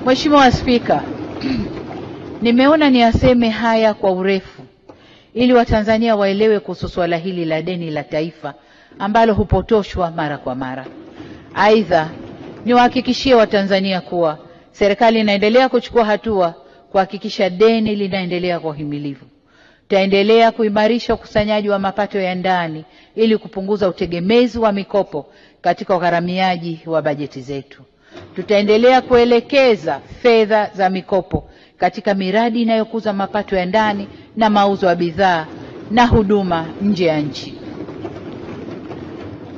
Mheshimiwa Spika, nimeona niyaseme haya kwa urefu ili Watanzania waelewe kuhusu swala hili la deni la taifa ambalo hupotoshwa mara kwa mara. Aidha, niwahakikishie Watanzania kuwa serikali inaendelea kuchukua hatua kuhakikisha deni linaendelea kwa uhimilivu. Tutaendelea kuimarisha ukusanyaji wa mapato ya ndani ili kupunguza utegemezi wa mikopo katika ugharamiaji wa bajeti zetu. Tutaendelea kuelekeza fedha za mikopo katika miradi inayokuza mapato ya ndani na mauzo ya bidhaa na huduma nje ya nchi.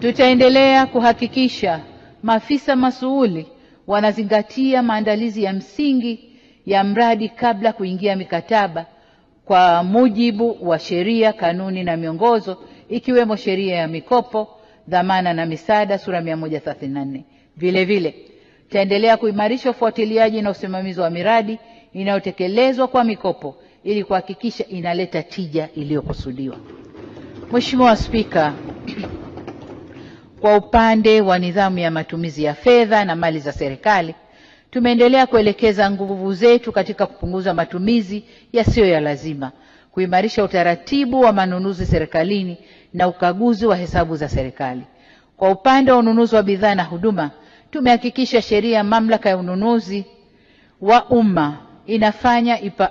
Tutaendelea kuhakikisha maafisa masuuli wanazingatia maandalizi ya msingi ya mradi kabla kuingia mikataba kwa mujibu wa sheria, kanuni na miongozo ikiwemo sheria ya mikopo, dhamana na misaada sura 134. Vile vile tutaendelea kuimarisha ufuatiliaji na usimamizi wa miradi inayotekelezwa kwa mikopo ili kuhakikisha inaleta tija iliyokusudiwa. Mheshimiwa Spika, kwa upande wa nidhamu ya matumizi ya fedha na mali za serikali, tumeendelea kuelekeza nguvu zetu katika kupunguza matumizi yasiyo ya lazima, kuimarisha utaratibu wa manunuzi serikalini na ukaguzi wa hesabu za serikali. Kwa upande wa ununuzi wa bidhaa na huduma, tumehakikisha sheria ya mamlaka ya ununuzi wa umma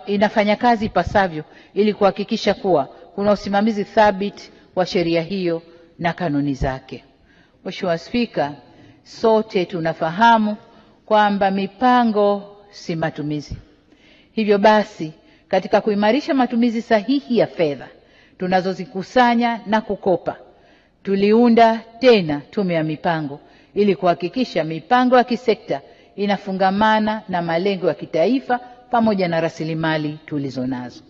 inafanya kazi ipasavyo ili kuhakikisha kuwa kuna usimamizi thabiti wa sheria hiyo na kanuni zake. Mheshimiwa Spika, sote tunafahamu kwamba mipango si matumizi. Hivyo basi, katika kuimarisha matumizi sahihi ya fedha tunazozikusanya na kukopa, tuliunda tena tume ya mipango ili kuhakikisha mipango ya kisekta inafungamana na malengo ya kitaifa pamoja na rasilimali tulizonazo.